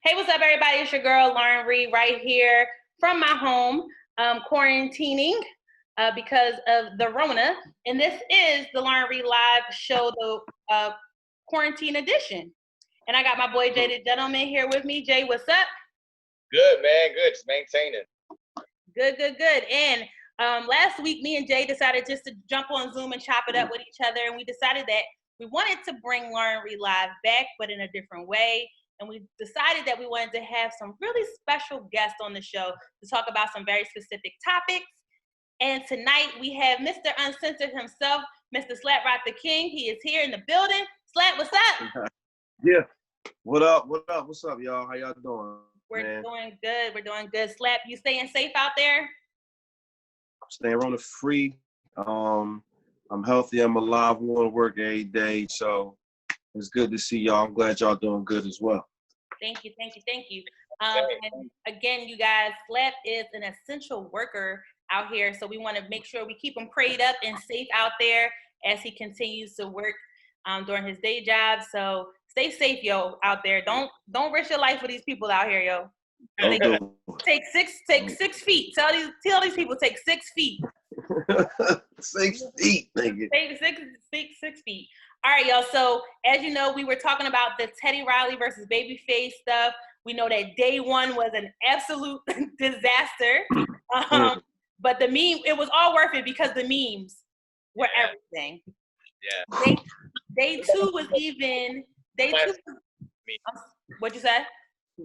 Hey, what's up, everybody? It's your girl, Lauren Reed, right here from my home, quarantining because of the Rona. And this is the Lauren Reed Live show, the quarantine edition. And I got my boy, Jay the Gentleman, here with me. Jay, what's up? Good, man. Good. Just maintaining. Good. And last week, me and Jay decided just to jump on Zoom and chop it up with each other. And we decided that we wanted to bring Lauren Reed Live back, but in a different way. And we decided that we wanted to have some really special guests on the show to talk about some very specific topics. And tonight we have Mr. Uncensored himself, Mr. Slap Roc Da King. He is here in the building. Slap, what's up? Yeah. What up? What's up, y'all? How y'all doing? We're doing good. Slap, you staying safe out there? I'm staying Rona free. I'm healthy. I'm alive. I want to work every day. So it's good to see y'all. I'm glad y'all doing good as well. Thank you. And again, you guys, Slap is an essential worker out here. So we want to make sure we keep him prayed up and safe out there as he continues to work during his day job. So stay safe, yo, out there. Don't risk your life for these people out here, yo. Take 6 feet. Tell these people take 6 feet. 6 feet, nigga. Take 6 feet. All right, y'all. So as you know, we were talking about the Teddy Riley versus Babyface stuff. We know that day one was an absolute disaster. But the meme, it was all worth it because the memes were everything. Yeah. Day two was even. What'd you say?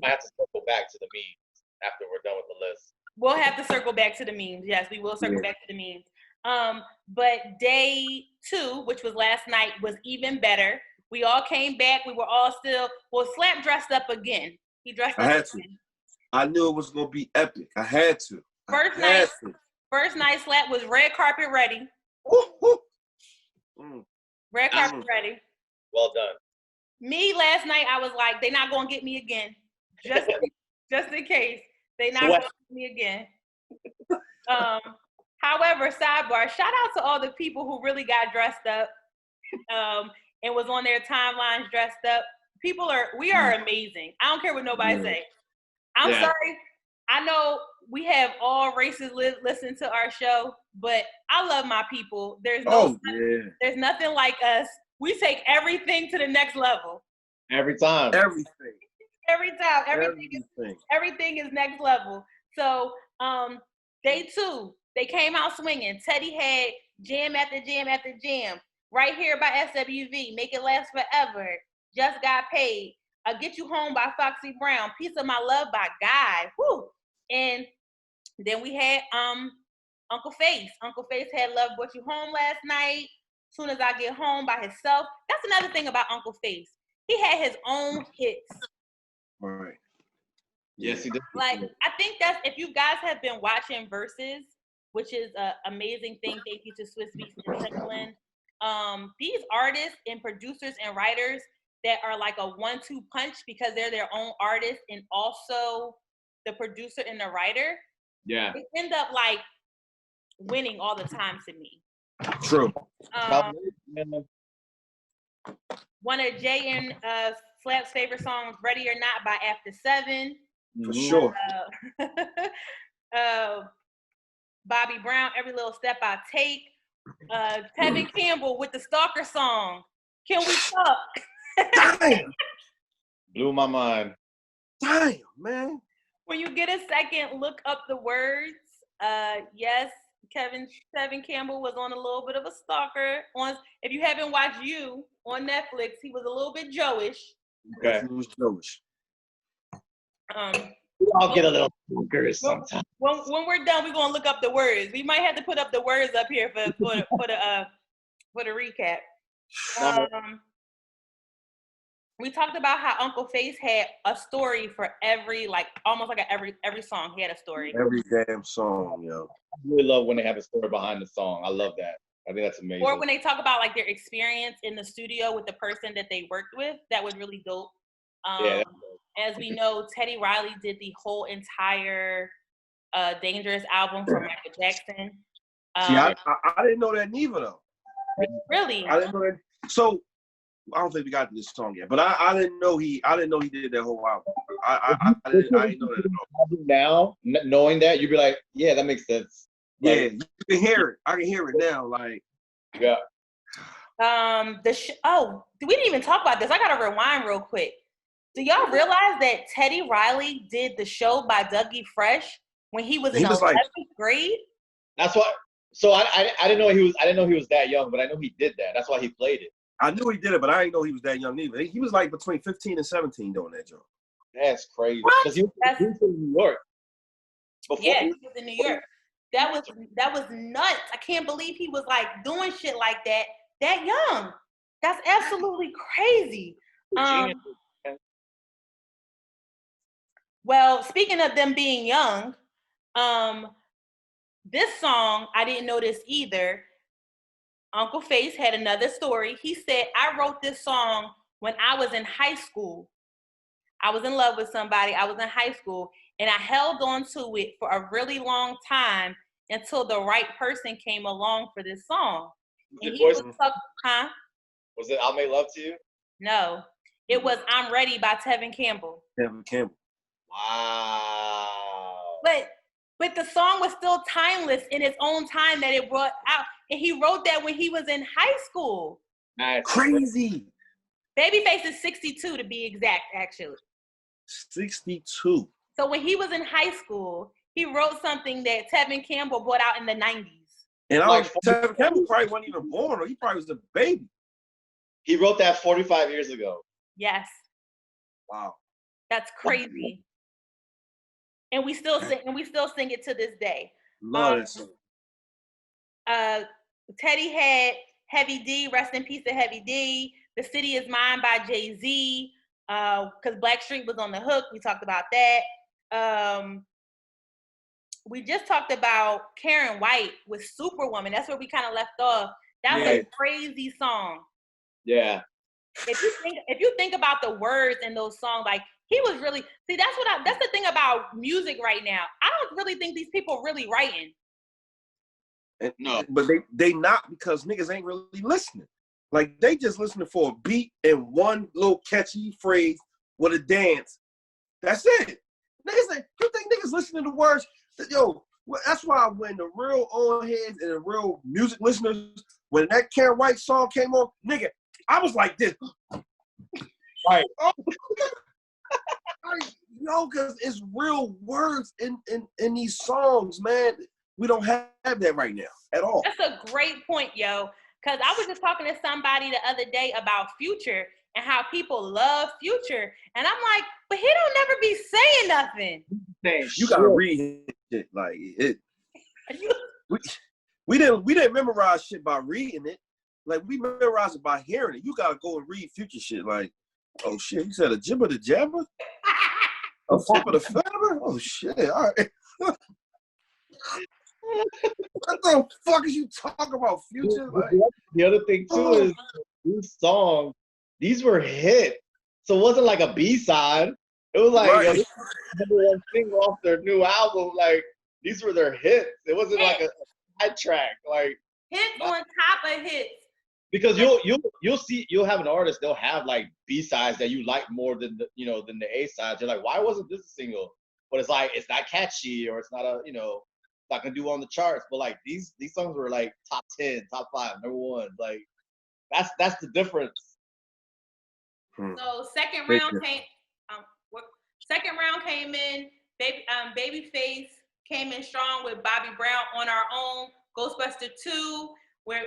I have to circle back to the memes after we're done with the list. We'll have to circle back to the memes. Yes, we will circle back to the memes. But day two, which was last night, was even better. We all came back. We were all still. Well, Slap dressed up again. He dressed up. I had to. I knew it was gonna be epic. I had to. First night, Slap was red carpet ready. Red carpet ready. Well done. Me last night, I was like, they're not gonna get me again, just in case they not gonna get me again. However, sidebar, shout out to all the people who really got dressed up and was on their timelines dressed up. We are amazing. I don't care what nobody say. I'm sorry. I know we have all races listen to our show, but I love my people. There's nothing like us. We take everything to the next level. Every time. Everything is next level. So day two, they came out swinging. Teddy had jam after jam after jam. Right here by SWV, Make It Last Forever. Just Got Paid. Get You Home by Foxy Brown. Piece of My Love by Guy. Woo! And then we had Uncle Face. Uncle Face had Love Brought You Home last night. Soon As I Get Home by himself. That's another thing about Uncle Face. He had his own hits. Right. Yes, he did. Like, I think that's, if you guys have been watching Versus, which is an amazing thing. Thank you to Swiss Beats and Timbaland. These artists and producers and writers that are like a 1-2 punch because they're their own artist and also the producer and the writer. Yeah. They end up like winning all the time to me. True. One of Jay and Slap's favorite songs, Ready or Not by After 7. For sure. Bobby Brown, Every Little Step I Take. Tevin Campbell with the Stalker song. Can We Talk? Damn. Blew my mind. Damn, man. When you get a second, look up the words. Yes, Tevin Campbell was on a little bit of a stalker. If you haven't watched You on Netflix, he was a little bit Joe-ish. Okay. He was Joe-ish. We all get a little stalkerish sometimes. When we're done, we're gonna look up the words. We might have to put up the words up here for the recap. We talked about how Uncle Face had a story for every, like, almost like every song. He had a story. Every damn song, yo. I really love when they have a story behind the song. I love that. I think that's amazing. Or when they talk about like their experience in the studio with the person that they worked with, that was really dope. As we know, Teddy Riley did the whole entire Dangerous album for Michael Jackson. See, I didn't know that neither, though. Really? I didn't know that. So I don't think we got to this song yet. But I didn't know he did that whole album. I didn't know that at all. Now, knowing that, you'd be like, yeah, that makes sense. Like, Yeah, you can hear it. I can hear it now. Like, yeah. We didn't even talk about this. I gotta rewind real quick. Do y'all realize that Teddy Riley did the show by Dougie Fresh when he was in 11th grade? That's why. So I didn't know he was that young, but I know he did that. That's why he played it. I knew he did it, but I didn't know he was that young either. He was like between 15 and 17 doing that job. That's crazy. Because he was in New York. Yeah, he was in New York. That was nuts. I can't believe he was like doing shit like that young. That's absolutely crazy. Well, speaking of them being young, this song, I didn't know this either. Uncle Face had another story. He said, I wrote this song when I was in high school. I was in love with somebody. I was in high school, and I held on to it for a really long time until the right person came along for this song. And he was huh? Was it I'll Make Love to You? No. It was I'm Ready by Tevin Campbell. Tevin Campbell. Wow. But the song was still timeless in its own time that it brought out. And he wrote that when he was in high school. Nice. Crazy. Babyface is 62 to be exact, actually. 62. So when he was in high school, he wrote something that Tevin Campbell brought out in the 90s. And Tevin Campbell probably wasn't even born, or he probably was a baby. He wrote that 45 years ago. Yes. Wow. That's crazy. And we still sing it to this day. Love that song. Teddy had Heavy D, rest in peace to Heavy D. The City Is Mine by Jay-Z. Because Blackstreet was on the hook. We talked about that. We just talked about Karen White with Superwoman. That's where we kind of left off. That was a crazy song. Yeah. If you think about the words in those songs, like he was really that's the thing about music right now. I don't really think these people really writing. No, but they not, because niggas ain't really listening. Like they just listening for a beat and one little catchy phrase with a dance. That's it. Niggas, you think niggas listening to words? Yo, that's why when the real old heads and the real music listeners, when that Karen White song came on, nigga, I was like this. Right. No, because it's real words in these songs, man. We don't have that right now at all. That's a great point, yo. Because I was just talking to somebody the other day about Future and how people love Future. And I'm like, but he don't never be saying nothing. You gotta read it. Like it. We didn't memorize shit by reading it. Like we memorized it by hearing it. You gotta go and read Future shit. Like, oh shit, he said a jibber the jabber? A flip of the feather? Oh shit, all right. What the fuck is you talking about, Future? Like, the other thing too is these songs, these were hits. So it wasn't like a B-side. It was like number one single off their new album. Like these were their hits. It wasn't like a side track. Like hits on top of hits. Because you'll have an artist, they'll have like B-sides that you like more than than the A-sides. You're like, why wasn't this a single? But it's like it's not catchy, or it's not not gonna do on the charts. But like these songs were like top 10, top 5, number 1. Like that's the difference. So second round came in. Babyface came in strong with Bobby Brown On Our Own. Ghostbuster 2, where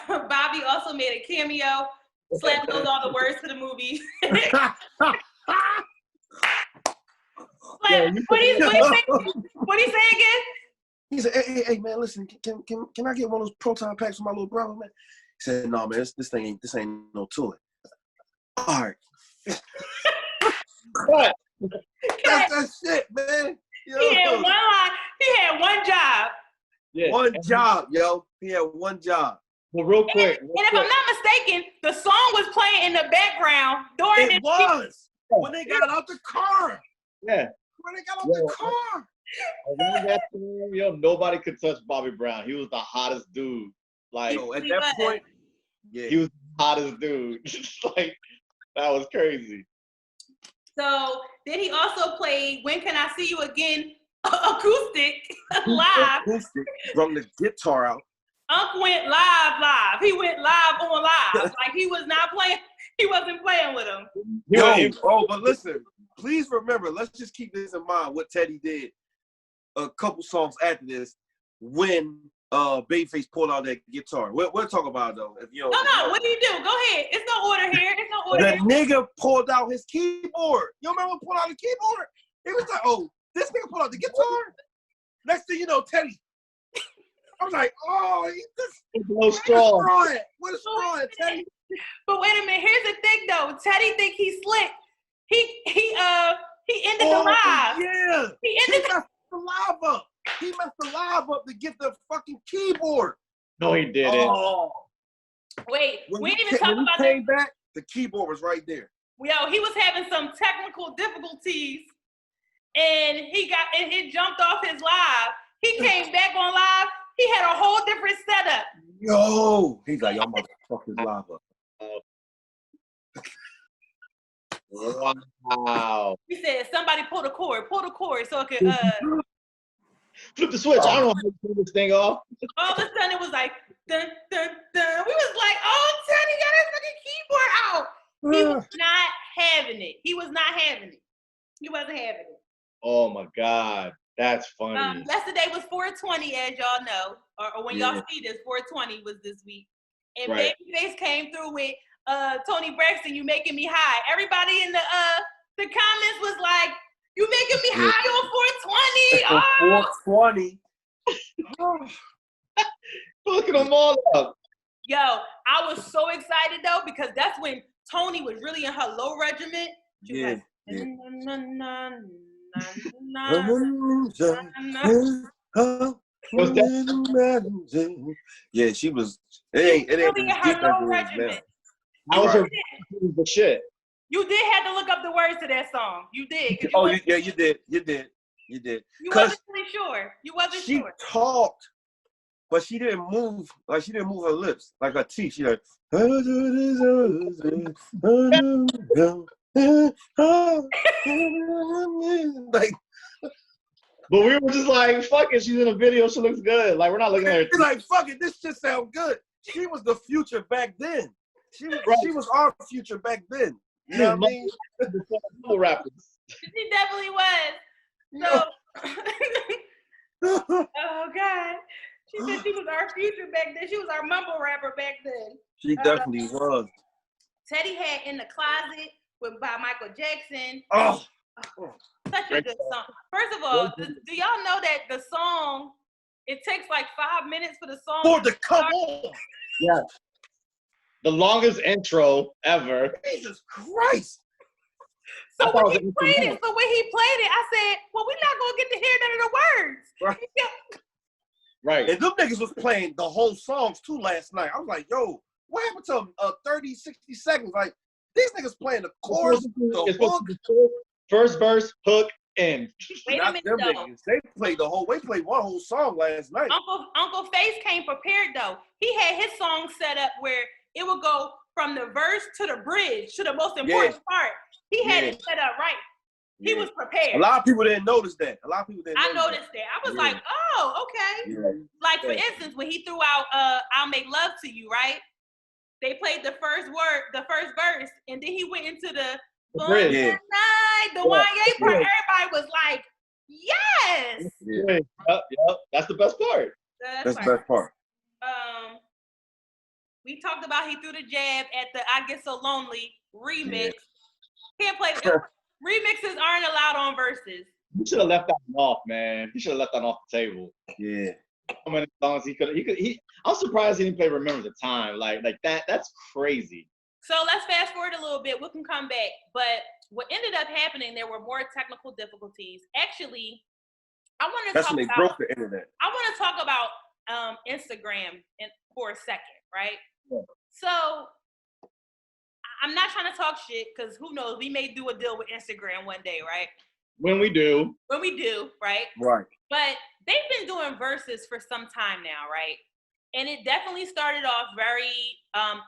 Bobby also made a cameo. Slap knows all the words to the movie. What do you say again? He said, hey, man, listen, can I get one of those proton packs for my little brother, man? He said, no, man, this ain't no to it. All right. What? That's shit, man. Yo. He had one line. He had one job. Yeah. One job, yo. He had one job. Well, real quick. And if I'm not mistaken, the song was playing in the background during it was when they got out the car. Yeah. When they got out the car. Around that time, nobody could touch Bobby Brown. He was the hottest dude. Like at that point, he was the hottest dude. Like, that was crazy. So then he also played "When Can I See You Again" acoustic live. Acoustic, brought the guitar out. Unc went live. He went live on live. Like he was not playing. He wasn't playing with him. But listen, please remember, let's just keep this in mind, what Teddy did a couple songs after this when Babyface pulled out that guitar. We'll talk about it, though. If you don't, No, what do you do? Go ahead. It's no order here. The nigga pulled out his keyboard. You remember when he pulled out the keyboard? It was like, oh, this nigga pulled out the guitar? Next thing you know, Teddy. I was like, oh, no straw. What a straw, Teddy. But wait a minute. Here's the thing, though. Teddy think he's slick. He ended the live. Yeah. He messed the live up. He messed the live up to get the fucking keyboard. No, he didn't. Oh. Wait, when we didn't even talk about that. When he came back, the keyboard was right there. Yo, he was having some technical difficulties, and it jumped off his live. He came back on live. He had a whole different setup. Yo, he's like, y'all motherfuckers live up. Wow. He said, somebody pull the cord so it could flip the switch. I don't know how to turn this thing off. all of a sudden it was like dun dun dun. We was like, oh, Teddy got his fucking keyboard out. He was not having it. He wasn't having it. Oh my God. That's funny. Yesterday was 420, as y'all know, or when y'all see this, 420 was this week. And right. Babyface came through with Tony Braxton, "You Making Me High." Everybody in the comments was like, "You making me high on 420." 420. Fucking them all up. Yo, I was so excited though, because that's when Tony was really in her low regiment. She was yeah, she was. It ain't really in her low regiment. I was the shit. You did have to look up the words to that song. You did. You did. You wasn't really sure. She talked, but she didn't move. Like she didn't move her lips, like her teeth. She like. Like. But we were just like, fuck it, she's in a video, she looks good. Like, we're not looking at her. Like, fuck it, this just sounds good. She was the future back then. She was our future back then. You know what I mean? Rappers. She definitely was. So, oh God. She said she was our future back then. She was our mumble rapper back then. She definitely was. Teddy had "In the Closet" by Michael Jackson. Oh. Such a good song. First of all, do y'all know that the song, it takes like 5 minutes for the song to come on? Yeah. The longest intro ever. Jesus Christ. So when he played it, I said, well, we're not going to get to hear none of the words. Right. And them niggas was playing the whole songs too last night. I was like, yo, what happened to 30, 60 seconds? Like, these niggas playing the chorus, the hook. First verse, hook, end. Wait a minute, though. They played one whole song last night. Uncle Face came prepared, though. He had his song set up where it would go from the verse to the bridge, to the most important part. He had it set up right. He was prepared. A lot of people didn't notice that. I noticed that. I was like, oh, okay. Yeah. Like, for instance, when he threw out "I'll Make Love to You," right? They played the first verse, and then he went into the bridge. The YA part. Everybody was like, yes. Yeah. Yep. That's the best part. That's the best part. We talked about he threw the jab at the "I Get So Lonely" remix. Can't play remixes aren't allowed on verses. He should have left that one off, man. He should have left that off the table. Yeah. How many songs he could? I'm surprised he didn't play "Remember the Time." Like that. That's crazy. So let's fast forward a little bit. We can come back. But what ended up happening, there were more technical difficulties. Actually, I want to talk about. That's when they broke the internet. I want to talk about Instagram for a second, right? Yeah. So I'm not trying to talk shit because who knows? We may do a deal with Instagram one day, right? When we do, right? Right. But they've been doing verses for some time now, right? And it definitely started off very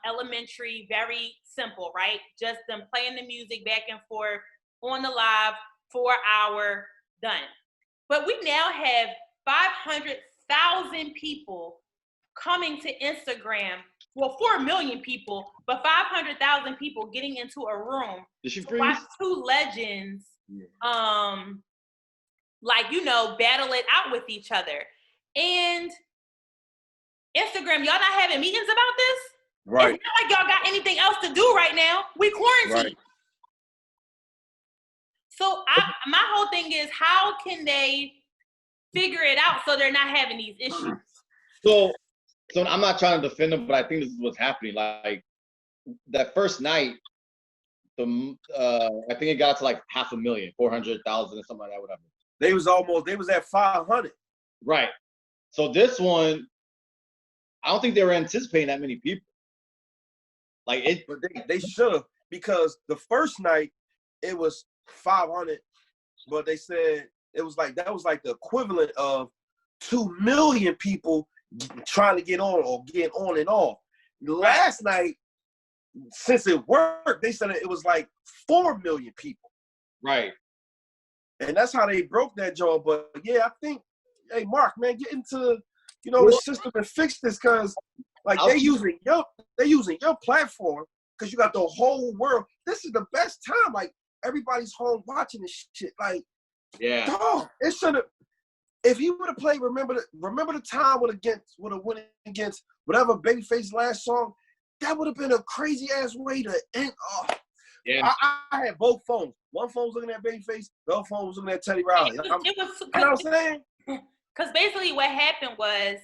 elementary, very simple, right? Just them playing the music back and forth on the live, 4 hour, done. But we now have 500,000 people coming to Instagram. Well, 4 million people, but 500,000 people getting into a room to watch two legends, like, you know, battle it out with each other. And Instagram, y'all not having meetings about this? Right. It's not like y'all got anything else to do right now. We quarantined. Right. So my whole thing is, how can they figure it out so they're not having these issues? So I'm not trying to defend them, but I think this is what's happening. Like that first night, I think it got to like 500,000, 400,000 or something like that, whatever. They was at 500. Right. So this one, I don't think they were anticipating that many people. Like it, but they should have, because the first night it was 500, but they said that was like the equivalent of 2 million people trying to get on or get on and off. Last night, since it worked, they said it was like 4 million people. Right. And that's how they broke that joint. But yeah, I think, hey Mark, man, get into the system and fix this, because like they using your platform, because you got the whole world. This is the best time. Like everybody's home watching this shit. Like, yeah, dog, it should have. If he would have played, remember the time would have went against whatever Babyface last song, that would have been a crazy ass way to end. Yeah, I had both phones. One phone was looking at Babyface, the other phone was looking at Teddy Riley. It was, you know what I'm saying? Because basically what happened was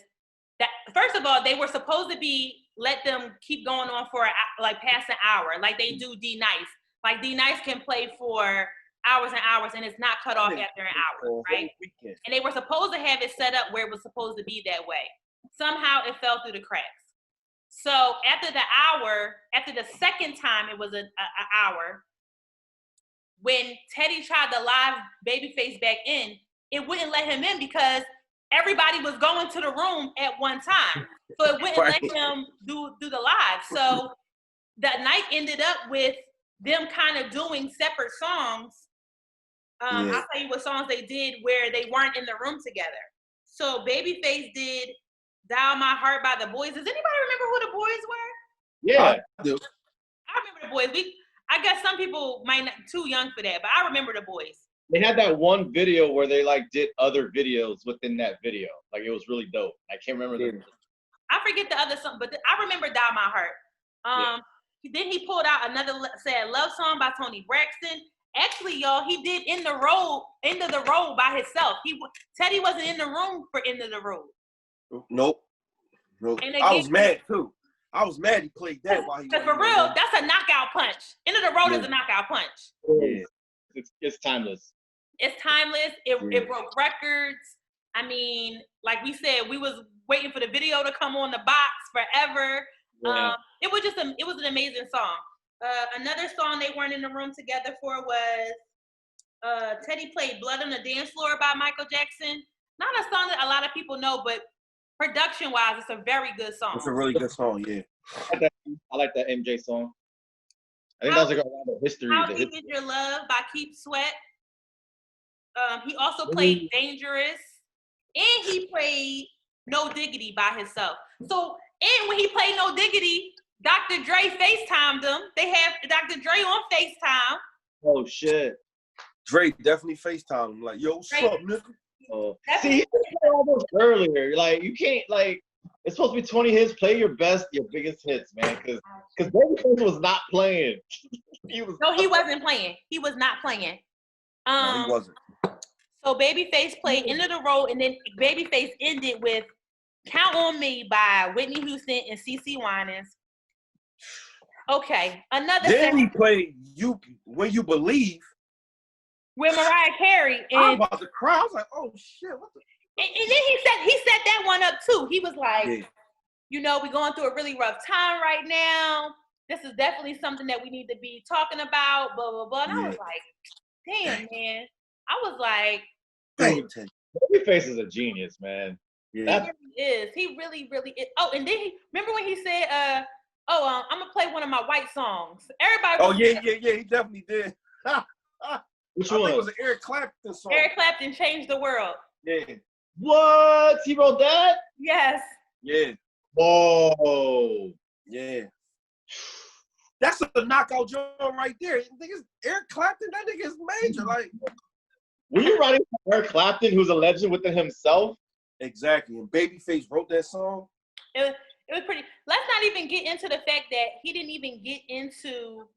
that, first of all, they were supposed to let them keep going on for like past an hour, like they do D Nice. Like D Nice can play for hours and hours, and it's not cut off after an hour, right? And they were supposed to have it set up where it was supposed to be that way. Somehow it fell through the cracks. So after the second time it was an hour, when Teddy tried to live Babyface back in, it wouldn't let him in because everybody was going to the room at one time. So it wouldn't let him do the live. So that night ended up with them kind of doing separate songs. I'll tell you what songs they did where they weren't in the room together. So Babyface did Dial My Heart by The Boys. Does anybody remember who The Boys were? Yeah, I do. I remember The Boys. I guess some people might not too young for that, but I remember The Boys. They had that one video where they like did other videos within that video. Like it was really dope. I can't remember I forget the other song, but I remember Dial My Heart. Then he pulled out another Sad Love Song by Tony Braxton. Actually, y'all, he did End of the Road by himself. Teddy wasn't in the room for End of the Road. Nope. I was mad too. I was mad he played that while he. Because for real, that's a knockout punch. End of the Road is a knockout punch. Yeah. It's timeless. It's timeless. It broke records. I mean, like we said, we was waiting for the video to come on the box forever. Yeah. It was an amazing song. Another song they weren't in the room together for was Teddy played Blood on the Dance Floor by Michael Jackson. Not a song that a lot of people know, but production-wise, it's a very good song. It's a really good song, yeah. I like that MJ song. I think that was like around the history. How Deep Is Your Love by Keith Sweat. He also played Dangerous, and he played No Diggity by himself. So, and when he played No Diggity, Dr. Dre FaceTimed him. They have Dr. Dre on FaceTime. Oh shit. Dre definitely FaceTimed him. Like, yo, what's up, nigga? Oh. See, he played all those earlier. Like, you can't, like, it's supposed to be 20 hits. Play your biggest hits, man. Because Babyface was not playing. He wasn't playing. He was not playing. No, he wasn't. So Babyface played End of the Road, and then Babyface ended with Count on Me by Whitney Houston and CeCe Winans. Okay, Then he played When You Believe with Mariah Carey. And I'm about to cry. I was like, oh shit, what the? And then he set that one up too. He was like, we're going through a really rough time right now. This is definitely something that we need to be talking about, blah, blah, blah. And I was like, damn, man. I was like, Babyface is a genius, man. Yeah. He really is. He really, really is. Oh, and then remember when he said, I'm gonna play one of my white songs. Everybody. Oh yeah. He definitely did. Which I one? think it was an Eric Clapton song. Eric Clapton changed the world. Yeah. What? He wrote that? Yes. Yeah. Whoa. Yeah. That's a knockout joint right there. Niggas, Eric Clapton, that nigga is major. Like, were you writing for Eric Clapton, who's a legend within himself? Exactly. And Babyface wrote that song. It was pretty. Let's not even get into the fact that he didn't even get into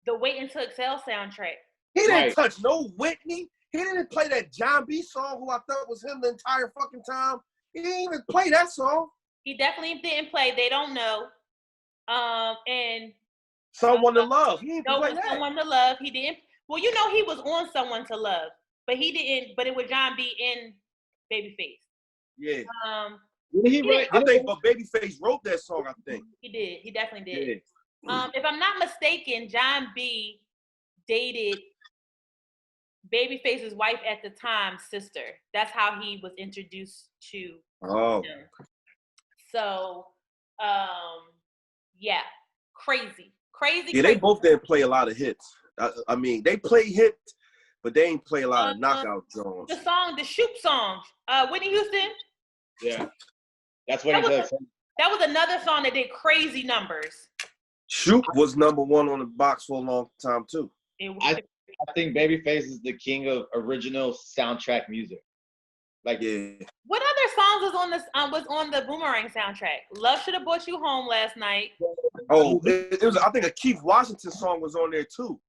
the Wait Until Exhale soundtrack. He didn't touch no Whitney. He didn't play that John B song, who I thought was him the entire fucking time. He didn't even play that song. He definitely didn't play They Don't Know. And Someone to Love. He didn't play that. Someone to Love. He didn't. Well, you know he was on Someone to Love, but he didn't. But it was John B and Babyface. Yeah. Did he write? I think, but Babyface wrote that song. I think he did. He definitely did. Yeah. If I'm not mistaken, John B dated Babyface's wife at the time, sister. That's how he was introduced to him. So, yeah, crazy. Yeah, they both didn't play a lot of hits. I mean, they play hits, but they ain't play a lot of knockout songs. The Shoop song, Whitney Houston. Yeah, that's what that was another song that did crazy numbers. Shoop was number one on the box for a long time too. I think Babyface is the king of original soundtrack music. Like, yeah. What other songs was on the Boomerang soundtrack? Love Should Have Brought You Home Last Night. Oh, it was. I think a Keith Washington song was on there too.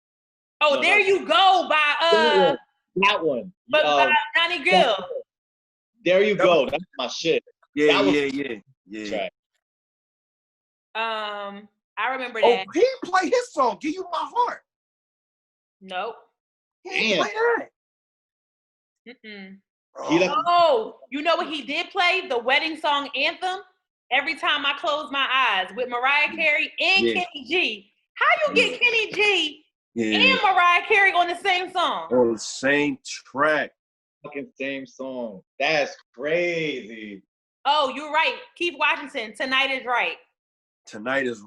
Oh, no, There You Go by that one. But by Johnny Gill. There You Go. That's my shit. Yeah. I remember that. Oh, he played his song, Give You My Heart. Nope. He didn't play that. Mm-mm. Oh, you know what he did play? The wedding song Anthem, Every Time I Close My Eyes, with Mariah Carey and Kenny G. How you get Kenny G and Mariah Carey on the same song? On the same track. Fucking same song. That's crazy. Oh, you're right. Keith Washington, Tonight Is Right. Tonight is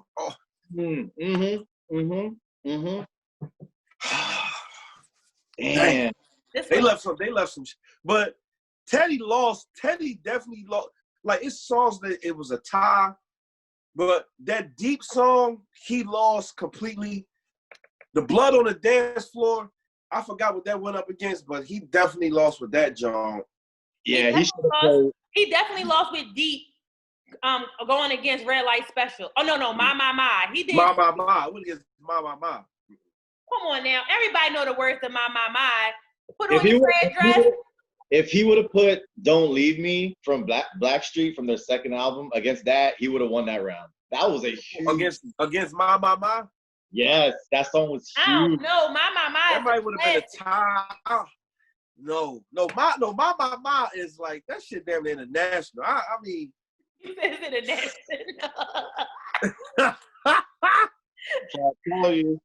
Damn. They left some, but Teddy definitely lost. Like, it's songs that it was a tie, but that deep song, he lost completely. The Blood on the Dance Floor, I forgot what that went up against, but he definitely lost with that, John. Yeah, he definitely lost with Deep, going against Red Light Special. Oh, no, My. He did. My. What against My. Come on now. Everybody know the words to My. Put on your red dress. If he would have put Don't Leave Me from Blackstreet from their second album against that, he would have won that round. That was a huge... Against My. Yes, that song was huge. I don't know. My. That might would have been a tie. No, My is like, that shit damn international. I mean... It's international. Can't tell you.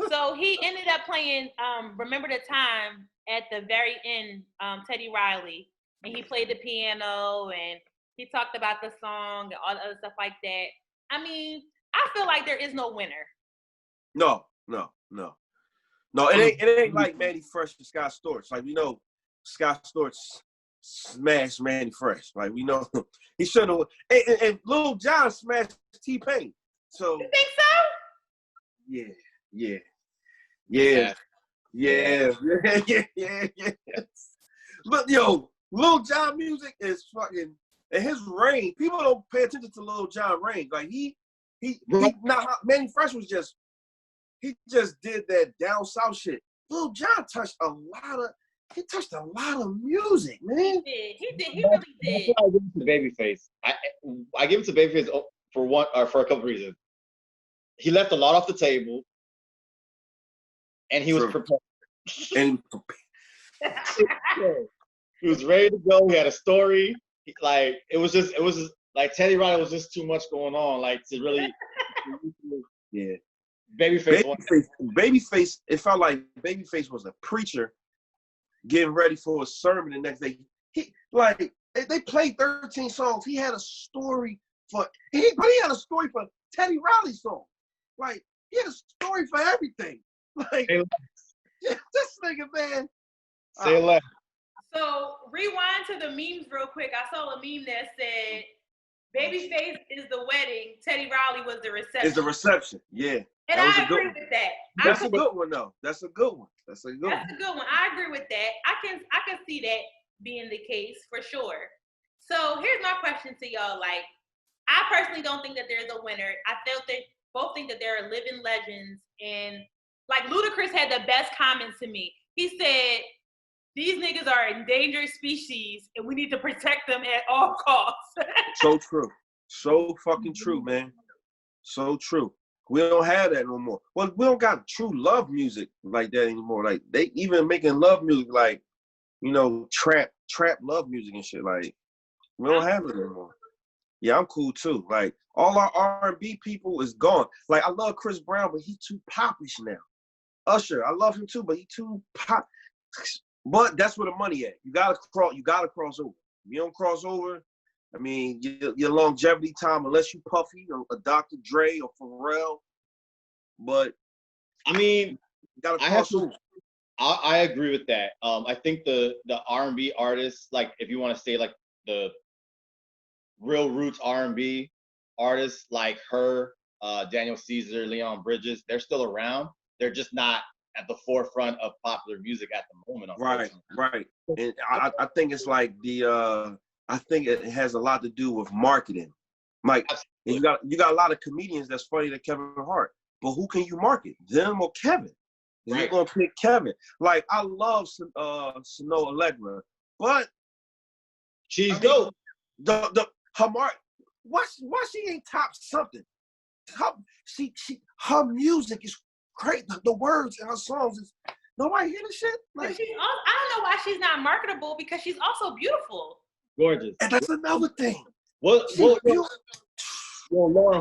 So he ended up playing Remember the Time at the very end, Teddy Riley. And he played the piano and he talked about the song and all the other stuff like that. I mean, I feel like there is no winner. No. It ain't like Manny Fresh and Scott Storch. Like, we know Scott Storch smashed Manny Fresh. Like, we know he shouldn't have. And Lil Jon smashed T-Pain. So you think so? Yeah. But yo, Lil Jon music is fucking, and his range. People don't pay attention to Lil Jon range. Like he not Manny Fresh was just. He just did that down south shit. Lil Jon touched a lot of music, man. He did. He really did. I give it to Babyface. I give it to Babyface for a couple reasons. He left a lot off the table, and he was prepared. He was ready to go. He had a story. Like it was just like Teddy Riley was just too much going on. Like to really, yeah. Babyface. It felt like Babyface was a preacher getting ready for a sermon the next day. They played 13 songs. He had a story but he had a story for Teddy Riley's song. Like, he had a story for everything. Like, yeah, this nigga, man. Say less. So rewind to the memes real quick. I saw a meme that said, "Babyface is the wedding. Teddy Riley was the reception." Is the reception, yeah. And I agree with that. That's a good one, though. That's a good one. That's a good one. I agree with that. I can see that being the case for sure. So here's my question to y'all. Like, I personally don't think that there's a winner. I felt that both think that there are living legends, and like Ludacris had the best comment to me. He said, "These niggas are endangered species, and we need to protect them at all costs." So true. So fucking true, man. So true. We don't have that no more. Well, we don't got true love music like that anymore. Like, they even making love music like, you know, trap love music and shit. Like, we don't have it anymore. Yeah, I'm cool too. Like, all our R&B people is gone. Like, I love Chris Brown, but he too popish now. Usher, I love him too, but he too pop. But that's where the money at. You gotta cross over. If you don't cross over, I mean, your longevity time, unless you Puffy or a Dr. Dre or Pharrell. But I mean, you gotta cross over. I agree with that. I think the R&B artists, like, if you want to say like the real roots R&B artists like her, Daniel Caesar, Leon Bridges, they're still around. They're just not at the forefront of popular music at the moment. Right. And I think it's like I think it has a lot to do with marketing. Like, you got a lot of comedians that's funny to Kevin Hart, but who can you market? Them or Kevin? You're gonna pick Kevin. Like, I love Snow Allegra, but she's dope. Why she ain't top something? Her music is great. The words in her songs is nobody hear the shit. Like, I don't know why she's not marketable, because she's also beautiful. Gorgeous. And that's another thing. Lauren,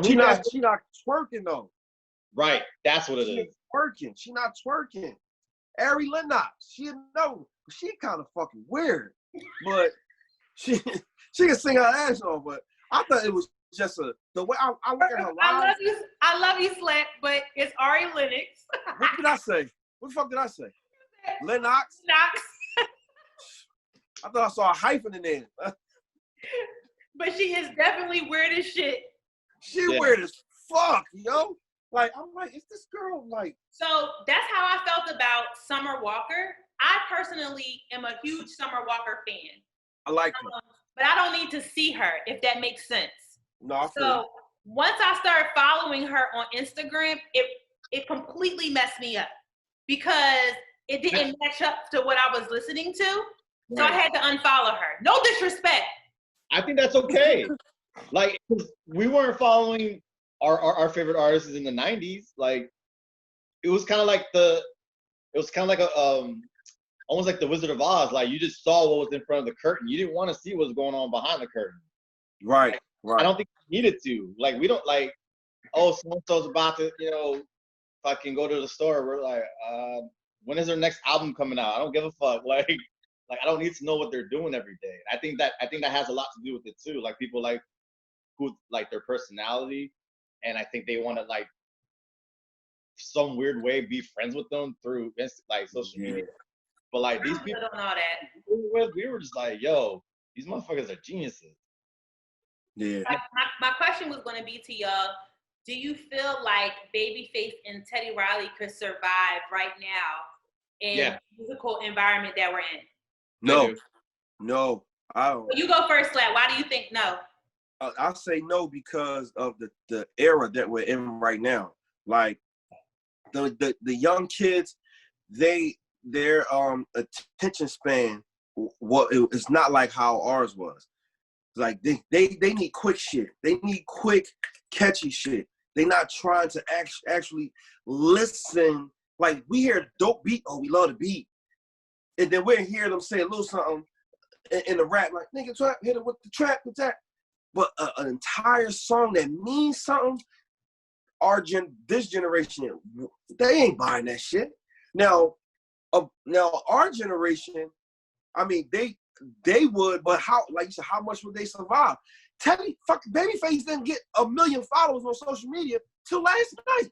she not twerking though. Right, that's what it is. Twerking. She not twerking. Ari Lennox, she kind of fucking weird, but she can sing her ass off. But I thought it was just the way I look at her live. I love you, Slap, but it's Ari Lennox. What did I say? What the fuck did I say? Lennox? I thought I saw a hyphen in there. But she is definitely weird as shit. She weird as fuck, yo. Like, I'm like, is this girl like? So that's how I felt about Summer Walker. I personally am a huge Summer Walker fan. I like her. But I don't need to see her, if that makes sense. No, I feel so once I started following her on Instagram, it completely messed me up, because it didn't match up to what I was listening to. So I had to unfollow her. No disrespect. I think that's okay. Like, we weren't following our favorite artists in the 90s. Like, it was kind of like almost like the Wizard of Oz. Like, you just saw what was in front of the curtain. You didn't want to see what's going on behind the curtain. Right. I don't think we needed to. Like, we don't like, oh, so-and-so's about to, fucking go to the store. We're like, when is their next album coming out? I don't give a fuck. Like I don't need to know what they're doing every day. I think that has a lot to do with it too. Like, people like who like their personality, and I think they want to, like, some weird way be friends with them through like social media. But like, these people don't know that. We were just like, yo, these motherfuckers are geniuses. Yeah. My question was going to be to y'all: do you feel like Babyface and Teddy Riley could survive right now in the musical environment that we're in? No, I don't. You go first, Slap. Why do you think no? I say no because of the era that we're in right now. Like, the young kids, their attention span, it's not like how ours was. Like, they need quick shit. They need quick, catchy shit. They're not trying to actually listen. Like, we hear a dope beat, oh, we love the beat. And then we're hearing them say a little something in the rap, like, nigga, trap, hit it with the trap, with that. But an entire song that means something, this generation, they ain't buying that shit. Now our generation, I mean, they would, but how? Like you said, how much would they survive? Teddy, Babyface didn't get 1 million followers on social media till last night,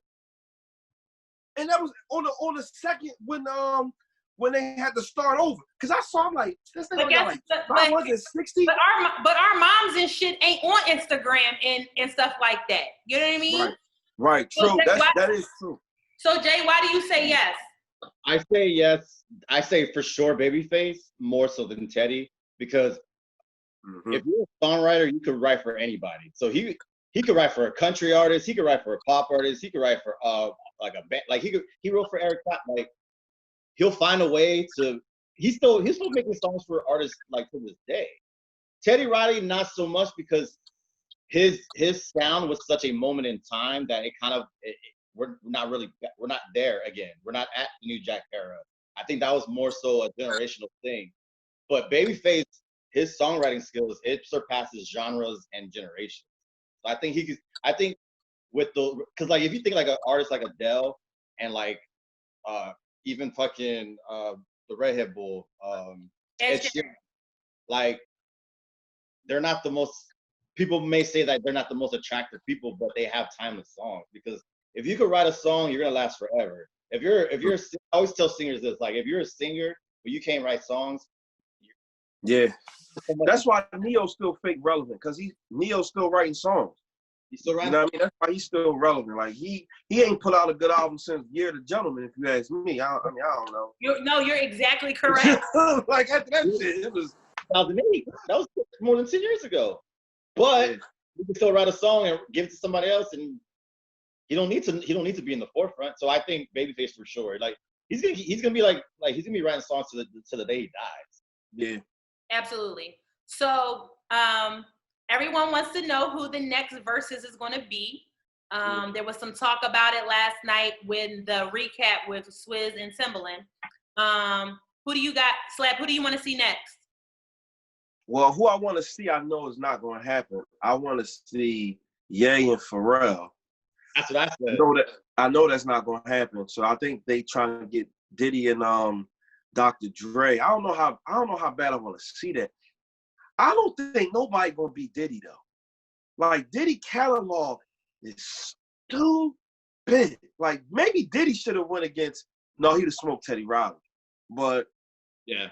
and that was on the second when they had to start over. Cause I saw him like this nigga got like 560. But our moms and shit ain't on Instagram and stuff like that. You know what I mean? Right. True. So That is true. So Jay, why do you say yes? I say yes. I say for sure Babyface more so than Teddy, because if you're a songwriter, you could write for anybody. So he could write for a country artist, he could write for a pop artist, he could write for like a band, like he wrote for Eric Clapton. Like he'll find a way to. He's still making songs for artists like to this day. Teddy Riley not so much, because his sound was such a moment in time that it kind of we're not there again. We're not at the New Jack era. I think that was more so a generational thing. But Babyface, his songwriting skills, it surpasses genres and generations. So I think because like if you think like an artist like Adele and like even fucking the Redhead Bull, Ed Sheeran, like they're not the most. People may say that they're not the most attractive people, but they have timeless songs. Because if you could write a song, you're gonna last forever. If you're, I always tell singers this: like, if you're a singer but you can't write songs, that's why Neo's still fake relevant, because Neo's still writing songs. He's still writing. You know what I mean? That's why he's still relevant. Like he ain't put out a good album since Year the Gentleman. If you ask me, I don't know. You're exactly correct. Like after that shit, it was 2008. That was more than 10 years ago. But you can still write a song and give it to somebody else, and he don't need to be in the forefront. So I think Babyface for sure. Like he's gonna be like he's gonna be writing songs to the day he dies. Yeah. Absolutely. So everyone wants to know who the next verses is going to be. There was some talk about it last night when the recap with Swizz and Timbaland. Who do you got, Slap? Who do you want to see next? Well, who I want to see, I know is not going to happen. I want to see Ye and Pharrell. That's what I said. I know that's not going to happen. So I think they trying to get Diddy and Dr. Dre. I don't know how bad I want to see that. I don't think nobody gonna beat Diddy though. Like Diddy catalog is stupid. Like maybe Diddy should have went against. No, he'd have smoked Teddy Riley. But yeah,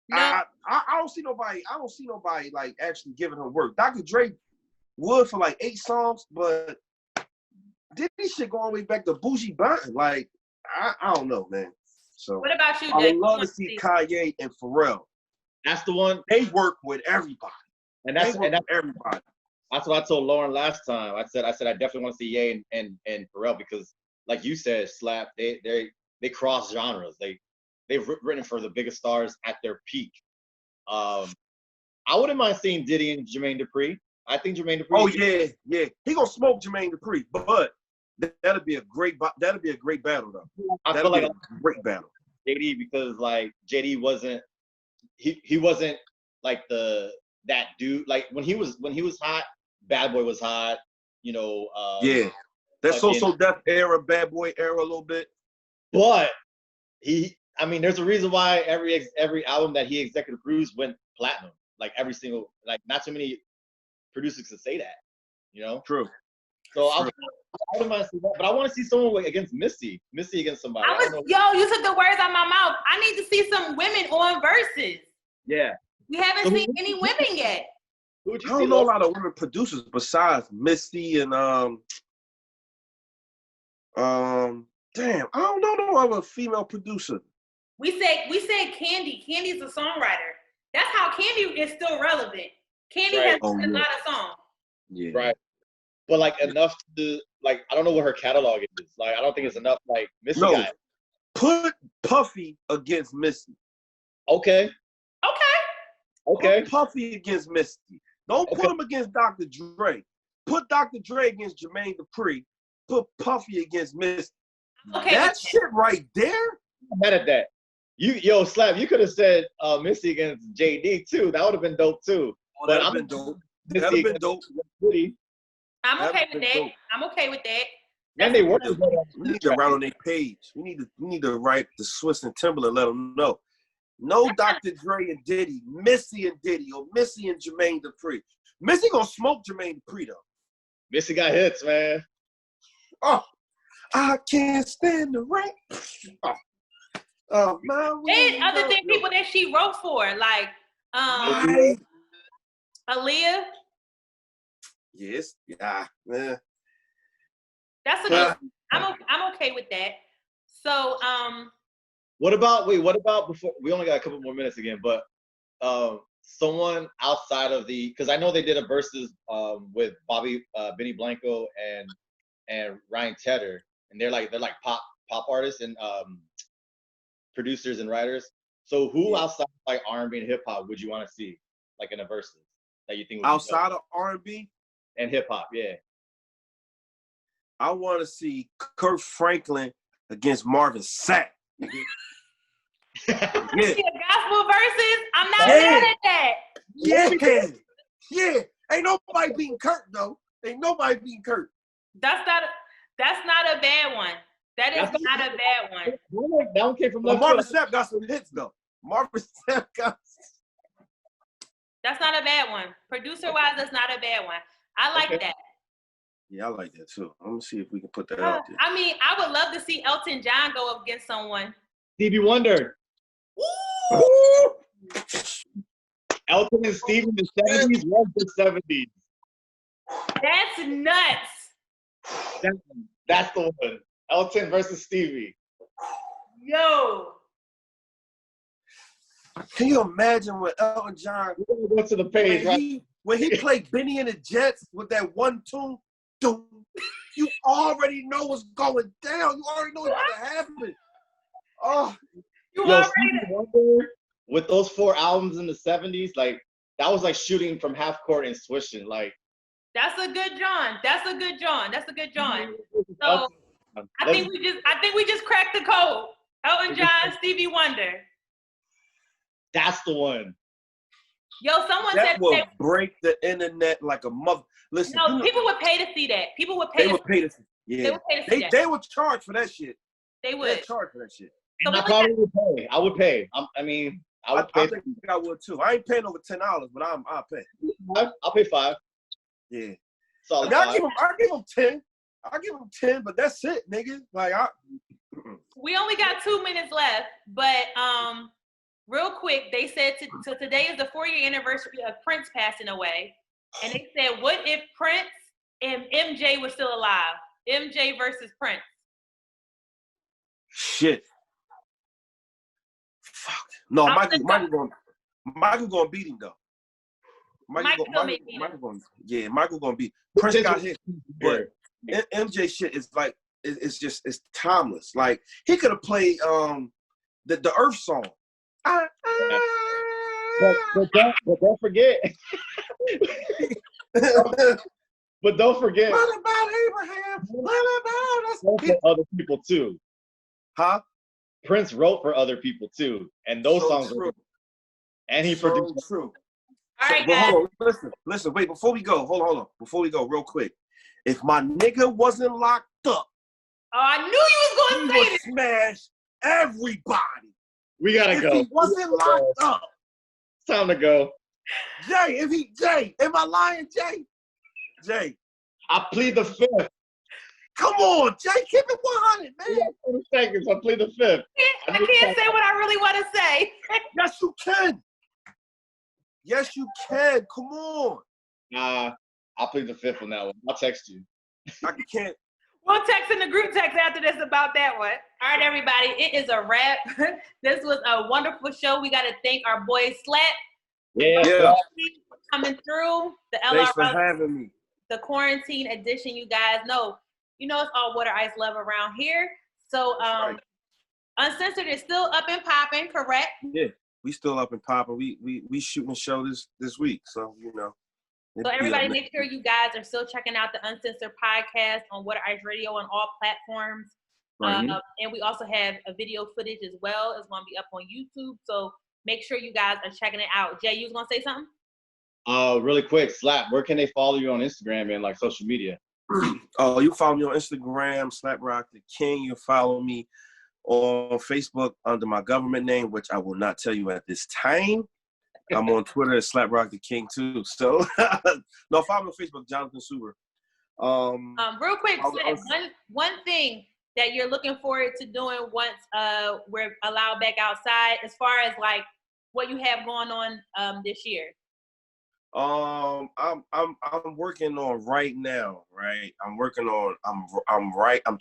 no. I don't see nobody. I don't see nobody like actually giving him work. Dr. Dre would for like 8 songs, but Diddy should go all the way back to Bougie Banton. Like I don't know, man. So what about you, I Jay? would love to see Kanye and Pharrell. That's the one. They work with everybody. And that's everybody. That's what I told Lauren last time. I said I definitely want to see Ye and Pharrell, because like you said, Slap, they cross genres. They've written for the biggest stars at their peak. I wouldn't mind seeing Diddy and Jermaine Dupri. I think Jermaine Dupri. Oh yeah. He gonna smoke Jermaine Dupri, but that'll be a great battle though. I feel like a great battle. JD, because like JD wasn't he wasn't like that dude. Like when he was hot, Bad Boy was hot. You know. That's So Def era, Bad Boy era a little bit. But there's a reason why every album that he executive produced went platinum. Like every single, like not too many producers could say that. You know. True. So I wouldn't mind seeing that, but I want to see someone against Missy against somebody. You took the words out of my mouth. I need to see some women on verses. Yeah. We haven't seen any women yet. I don't know a lot of women producers besides Missy and damn, I don't know no other female producer. We said Candy. Candy's a songwriter. That's how Candy is still relevant. Candy has a lot of songs. Yeah. Right. But like enough to like, I don't know what her catalog is. Like I don't think it's enough. Like Missy got. Put Puffy against Missy. Okay. Put Puffy against Missy. Don't put him against Dr. Dre. Put Dr. Dre against Jermaine Dupri. Put Puffy against Missy. Okay. That shit right there. I'm mad at that. Slap, you could have said Missy against JD too. That would have been dope too. Oh, that'd have been dope. That'd have been dope. I'm okay with that. Dope. I'm okay with that. And they work. We need to write on their page. We need to write the Swizz and Timbaland, let them know. No Dr. Dre and Diddy. Missy and Diddy, or Missy and Jermaine Dupri. Missy gonna smoke Jermaine Dupri though. Missy got hits, man. Oh, I can't stand the rain. Oh, and other than people that she wrote for, like Aaliyah. Yes, yeah. That's a good. I'm okay with that. So what about before we only got a couple more minutes again, but someone outside of because I know they did a versus with Benny Blanco and Ryan Tedder, and they're like pop artists and producers and writers. So who outside of like R&B and hip hop would you want to see like in a versus that you think would outside of R&B and hip hop? Yeah, I want to see Kirk Franklin against Marvin Sapp. See a gospel versus? I'm not mad at that. Yeah. Ain't nobody beating Kirk though. Ain't nobody beating Kirk. That's not a bad one. That is not a bad one. That one came from Marvin Sapp got some hits though. Marvin Sapp got. That's not a bad one. Producer wise, that's not a bad one. I like that. Yeah, I like that too. I'm gonna see if we can put that out there. I mean, I would love to see Elton John go up against someone. Stevie Wonder. Elton and Stevie in the 70s was the 70s. That's nuts. That's the one. Elton versus Stevie. Yo. Can you imagine when Elton John go to the page, when he played Benny and the Jets with that one tune? You already know what's going down. You already know what's going to happen. Oh, Stevie Wonder with those 4 albums in the 70s, like that was like shooting from half court and swishing. Like that's a good John. So I think we just cracked the code. Elton John, Stevie Wonder. That's the one. Yo, someone that said will break the internet like a mother. Listen, no, people would pay to see that. People would pay. They would pay to see. Yeah, they would pay to see that. They would charge for that shit. They would charge for that shit. So I probably would pay. I would pay. I would pay. I think I would too. I ain't paying over $10, but I'll pay. I'll pay $5. Yeah. So I give him 10. I give him 10, but that's it, nigga. Like we only got 2 minutes left, but real quick, they said so today is the 4-year anniversary of Prince passing away, and they said, what if Prince and MJ were still alive? MJ versus Prince. Shit. Fuck. No, Michael gonna beat him though. Michael gonna beat. Prince got hit, but MJ shit is like it's timeless. Like he could have played the Earth song. But don't forget. But don't forget. What about Abraham? What about us? Other people too. Huh? Prince wrote for other people too, and those songs true. And he produced. True. All right, but guys. hold on, listen. Wait, before we go, hold on. Before we go, real quick, if my nigga wasn't locked up, oh, I knew you was gonna say this. Smash everybody. We gotta go. If he wasn't locked up, it's time to go. Jay, am I lying, Jay? I plead the 5th. Come on, Jay, keep it 100, man. 20 seconds. I plead the 5th. I can't say what I really want to say. Yes, you can. Yes, you can. Come on. I'll plead the 5th on that one. I'll text you. I can't. We'll text in the group text after this about that one. All right, everybody. It is a wrap. This was a wonderful show. We got to thank our boy Slap. Yeah. Coming through the LRL. Thanks for having me. The quarantine edition, you guys know. You know it's all water ice love around here. So Uncensored is still up and popping, correct? Yeah, we still up and popping. We shooting a show this week, so you know. So everybody, make sure you guys are still checking out the Uncensored podcast on Water Ice Radio on all platforms. Right. And we also have a video footage as well. It's going to be up on YouTube. So make sure you guys are checking it out. Jay, you was going to say something? Really quick, Slap, where can they follow you on Instagram and like social media? Oh, you follow me on Instagram, Slap Roc Da King. You follow me on Facebook under my government name, which I will not tell you at this time. I'm on Twitter at Slap Roc Da King too. So no, follow me on Facebook, Jonathan Suber. Real quick, one thing that you're looking forward to doing once we're allowed back outside, as far as like what you have going on this year. I'm working on right now, right? I'm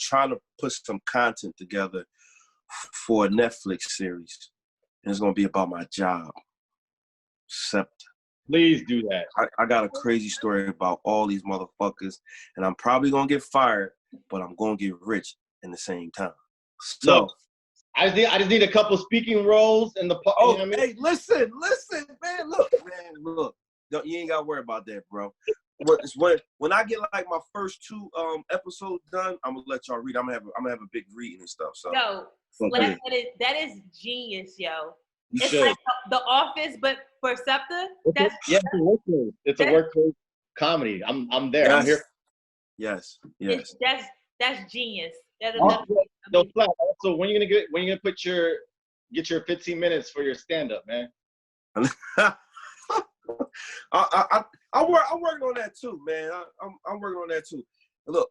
trying to put some content together for a Netflix series. And it's gonna be about my job. SEPTA. Please do that. I got a crazy story about all these motherfuckers, and I'm probably gonna get fired, but I'm gonna get rich in the same time. So look, I just need a couple speaking roles in the. Oh, you know what I mean? hey, listen, man. Look. You ain't gotta worry about that, bro. When I get like my first 2 episodes done, I'm gonna let y'all read. I'm gonna have a big reading and stuff. So that is genius, yo. You it's should. Like The Office, but for SEPTA. It's a workplace comedy. I'm there. Yes. I'm here. Yes. That's genius. Also, when you gonna get your 15 minutes for your stand up, man? I'm working on that too, man. I'm working on that too. Look,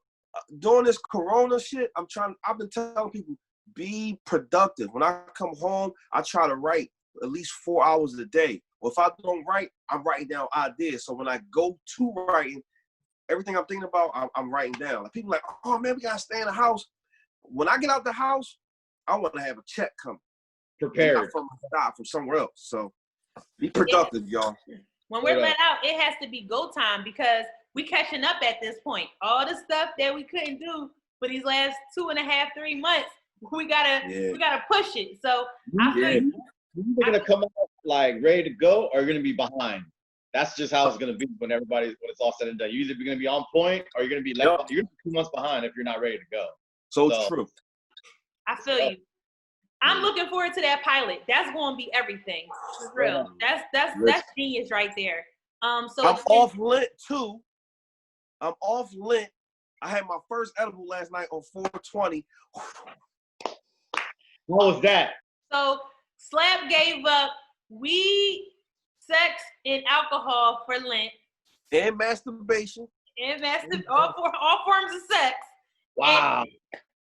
during this Corona shit, I've been telling people, be productive. When I come home, I try to write at least 4 hours a day. Well, if I don't write, I'm writing down ideas. So when I go to writing, everything I'm thinking about, I'm writing down. Like, people are like, oh man, we gotta stay in the house. When I get out the house, I want to have a check coming. Prepared. Not from somewhere else. So be productive, y'all. When we're let out, it has to be go time because we catching up at this point. All the stuff that we couldn't do for these last 2.5, 3 months, we gotta push it. So I feel you're gonna come out like ready to go, or you're gonna be behind. That's just how it's gonna be when it's all said and done. You're either gonna be on point, or you're gonna be you're gonna be 2 months behind if you're not ready to go. So true. I feel you. I'm looking forward to that pilot. That's going to be everything. For real. That's genius right there. So I'm off Lent too. I'm off Lent. I had my first edible last night on 4/20. What was that? So Slap gave up weed, sex, and alcohol for Lent. And masturbation. All forms of sex. Wow.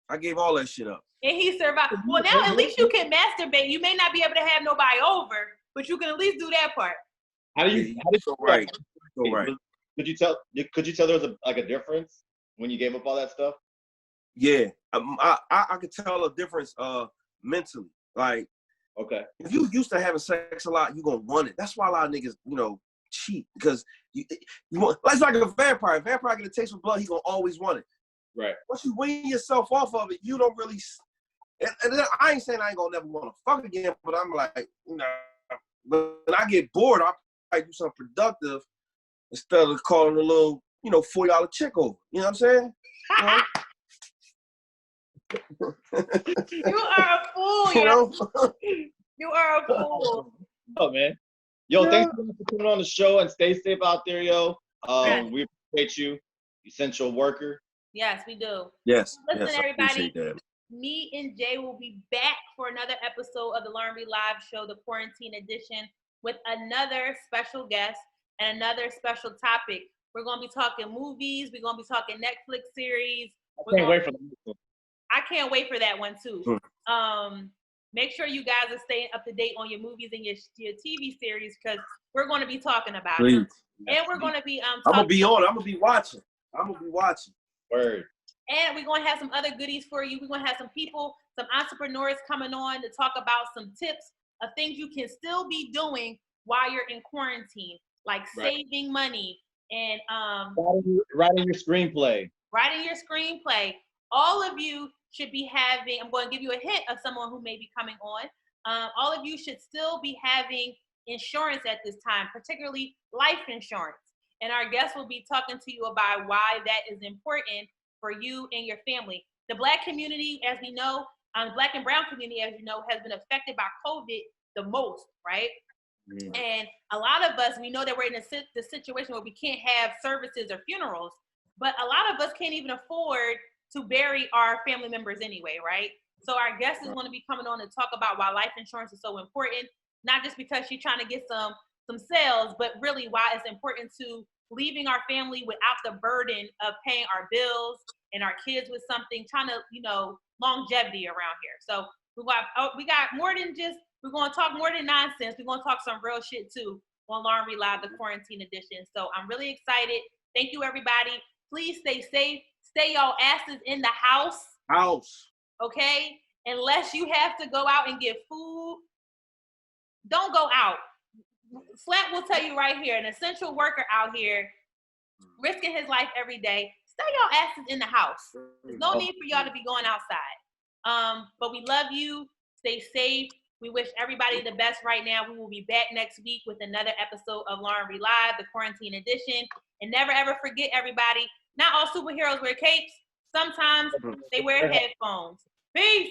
I gave all that shit up. And he survived. Well, now at least you can masturbate. You may not be able to have nobody over, but you can at least do that part. How did you right? Could you tell there was a difference when you gave up all that stuff? Yeah, I could tell a difference mentally. Like, okay, if you used to having sex a lot, you're gonna want it. That's why a lot of niggas, cheat, because you want. It's like a vampire. A vampire get a taste of blood, he gonna always want it. Right. Once you wean yourself off of it, you don't really. And then I ain't saying I ain't gonna never want to fuck again, but I'm like, when I get bored, I'll probably do something productive instead of calling a little, $40 chick over. You know what I'm saying? You are a fool, You are a fool. Oh man. Yo, thanks for coming on the show and stay safe out there, yo. We appreciate you. Essential worker. Yes, we do. Yes. Listen, yes, everybody. Me and Jay will be back for another episode of the Learn Read Live Show, the Quarantine Edition, with another special guest and another special topic. We're going to be talking movies. We're going to be talking Netflix series. I can't wait for that. I can't wait for that one too. Make sure you guys are staying up to date on your movies and your TV series because we're going to be talking about it. And we're going to be I'm going to be on. I'm going to be watching. Word. And we're going to have some other goodies for you. We're going to have some people, some entrepreneurs coming on to talk about some tips of things you can still be doing while you're in quarantine, like saving money and writing your screenplay. All of you should be having, I'm going to give you a hint of someone who may be coming on. All of you should still be having insurance at this time, particularly life insurance. And our guests will be talking to you about why that is important for you and your family. The Black community, as we know, the Black and Brown community, as you know, has been affected by COVID the most, right? Mm. And a lot of us, we know that we're in the situation where we can't have services or funerals, but a lot of us can't even afford to bury our family members anyway, right? So our guest is going to be coming on to talk about why life insurance is so important, not just because she's trying to get some sales, but really why it's important to leaving our family without the burden of paying our bills and our kids with something, trying to, longevity around here. So we got more than just, we're going to talk more than nonsense. We're going to talk some real shit too on Lauren Relive, the quarantine edition. So I'm really excited. Thank you, everybody. Please stay safe. Stay y'all asses in the house. Okay? Unless you have to go out and get food, don't go out. Slap will tell you right here, an essential worker out here risking his life every day. Stay y'all asses in the house. There's no need for y'all to be going outside. But we love you. Stay safe. We wish everybody the best right now. We will be back next week with another episode of Lauren Relive, the quarantine edition. And never ever forget, everybody, not all superheroes wear capes. Sometimes they wear headphones. Peace.